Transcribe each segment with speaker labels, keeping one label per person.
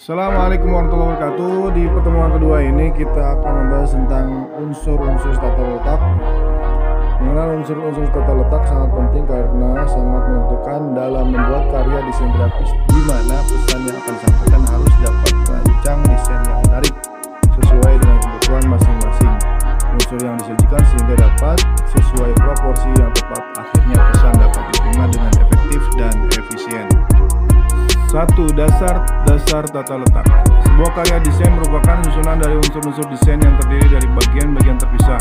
Speaker 1: Assalamualaikum warahmatullahi wabarakatuh. Di pertemuan kedua ini kita akan membahas tentang unsur-unsur tata letak. Mengenal unsur-unsur tata letak sangat penting karena sangat menentukan dalam membuat karya desain grafis, di mana pesan yang akan disampaikan harus dapat merancang desain yang menarik sesuai dengan kebutuhan masing-masing unsur yang disajikan sehingga dapat sesuai proporsi yang tepat. Akhirnya pesan dapat diterima dengan efektif dan efisien. 1. Dasar tata letak. Sebuah karya desain merupakan susunan dari unsur-unsur desain yang terdiri dari bagian-bagian terpisah.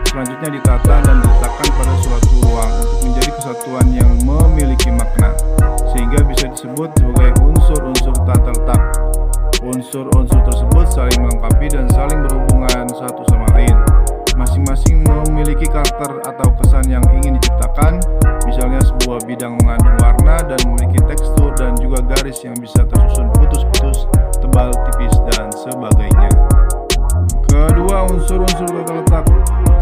Speaker 1: Selanjutnya ditata dan diletakkan pada suatu ruang untuk menjadi kesatuan yang memiliki makna, sehingga bisa disebut sebagai unsur-unsur tata letak. Unsur-unsur tersebut saling melengkapi dan saling berhubungan satu sama lain. Masing-masing memiliki karakter atau kesan yang ingin diciptakan. Misalnya sebuah bidang mengandung warna dan memiliki tekstur dan juga garis yang bisa tersusun putus-putus, tebal, tipis, dan sebagainya. Kedua, unsur-unsur tata letak.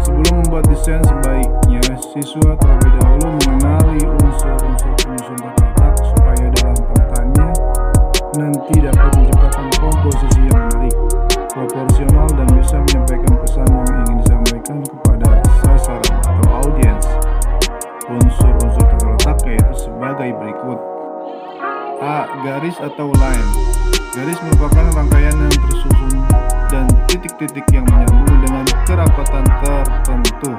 Speaker 1: Sebelum membuat desain, sebaiknya siswa terlebih dahulu mengenali unsur-unsur penyusun tata letak supaya dalam pengetahuannya nanti dapat menciptakan komposisi yang menarik, proporsional, dan bisa menyampaikan pesan yang ingin disampaikan kepada sasaran atau audiens. Unsur-unsur tata letak yaitu sebagai berikut. A. Garis atau line. Garis merupakan rangkaian yang tersusun dan titik-titik yang menyambung dengan kerapatan tertentu.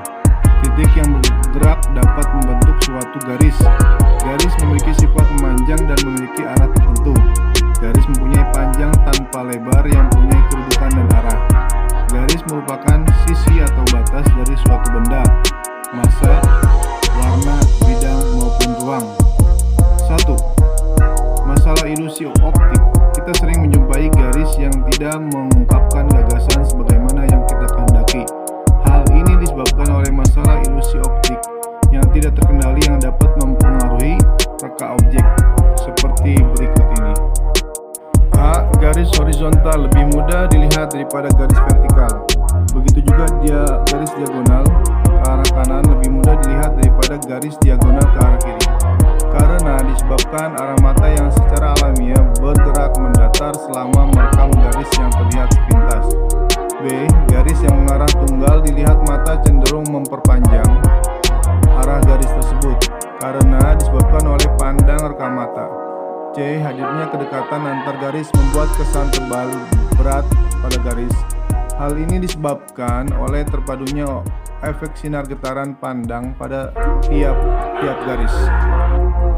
Speaker 1: Titik yang bergerak dapat membentuk suatu garis. Garis memiliki sifat memanjang dan memiliki arah tertentu. Garis mempunyai panjang tanpa lebar yang mempunyai kedudukan dan arah. Garis merupakan sisi atau batas dari suatu benda, massa, warna, bidang, maupun ruang. 1. Masalah ilusi optik. Kita sering menjumpai garis yang tidak mengungkapkan gagasan sebagaimana yang kita kehendaki. Hal ini disebabkan oleh masalah ilusi optik yang tidak terkendali yang dapat mempengaruhi reka objek seperti berikut ini. A. Garis horizontal lebih mudah dilihat daripada garis vertikal. Begitu juga garis diagonal ke arah kanan lebih mudah dilihat daripada garis diagonal ke arah kiri, karena disebabkan arah mata yang secara alamiah bergerak mendatar selama merekam garis yang terlihat sepintas. B. Garis yang mengarah tunggal dilihat mata cenderung memperpanjang arah garis tersebut karena disebabkan oleh pandang rekam mata. C. Hadirnya kedekatan antar garis membuat kesan tebal berat pada garis. Hal ini disebabkan oleh terpadunya efek sinar getaran pandang pada tiap garis.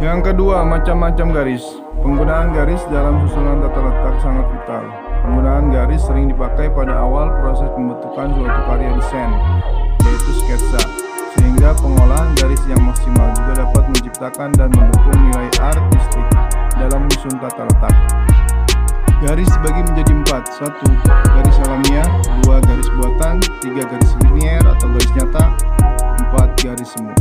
Speaker 1: Yang kedua, macam-macam garis. Penggunaan garis dalam susunan tata letak sangat vital. Penggunaan garis sering dipakai pada awal proses pembentukan suatu karya desain, yaitu sketsa, sehingga pengolahan garis yang maksimal juga dapat menciptakan dan mendukung nilai artistik dalam menyusun tata letak. Garis dibagi menjadi 4. 1. Garis alamiah. 2. Garis buatan. 3. Garis linier atau garis nyata. 4. Garis semu.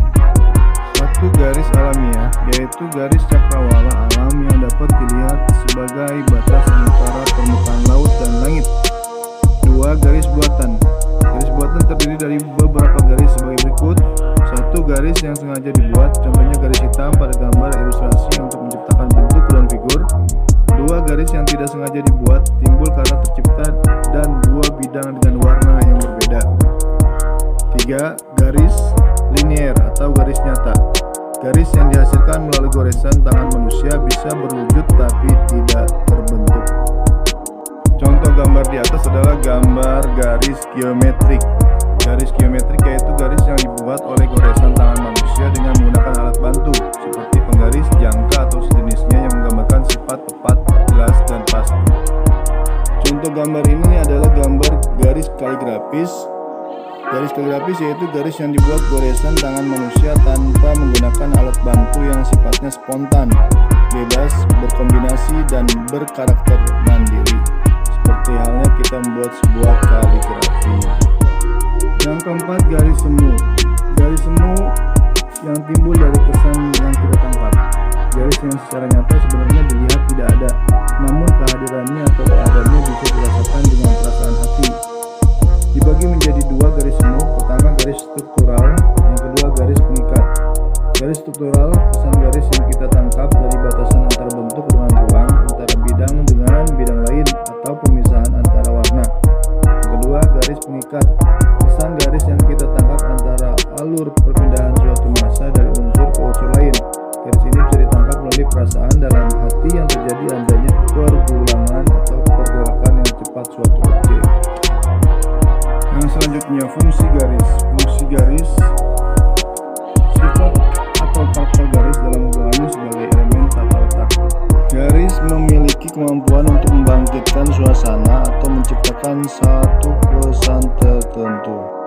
Speaker 1: 1. Garis alamiah yaitu garis cakrawala alam yang dapat dilihat sebagai batas antara permukaan laut dan langit. 2. Garis buatan. Garis buatan terdiri dari beberapa garis sebagai berikut. 1. Garis yang sengaja dibuat, contohnya garis hitam pada gambar ilustrasi untuk menciptakan bentuk dan figur. 2. Garis yang tidak sengaja dibuat, timbul karena tercipta dan 2 bidang dengan warna yang berbeda. 3. Garis linier atau garis nyata. Garis yang dihasilkan melalui goresan tangan manusia bisa berwujud tapi tidak terbentuk. Contoh gambar di atas adalah gambar garis geometrik. Garis geometrik yaitu garis yang dibuat oleh goresan tangan manusia dengan menggunakan alat bantu seperti penggaris, jangka, atau sejenisnya yang menggambarkan sifat tepat, jelas, dan pasti. Contoh gambar ini adalah gambar garis kaligrafis. Garis kaligrafis yaitu garis yang dibuat goresan tangan manusia tanpa menggunakan alat bantu yang sifatnya spontan, bebas, berkombinasi, dan berkarakter mandiri. Seperti halnya kita membuat sebuah kaligrafi. Yang keempat, garis semu. Garis semu yang timbul dari kesan yang kita tangkap. Garis yang secara nyata sebenarnya dilihat tidak ada, namun kehadirannya atau keadaannya bisa dirasakan dengan perasaan hati. Dibagi menjadi 2 garis semu. Pertama, garis struktural. Yang kedua, garis pengikat. Garis struktural, kesan garis yang kita tangkap dari batasan antara bentuk dengan ruang, antara bidang dengan bidang lain. membangkitkan suasana atau menciptakan satu kesan tertentu.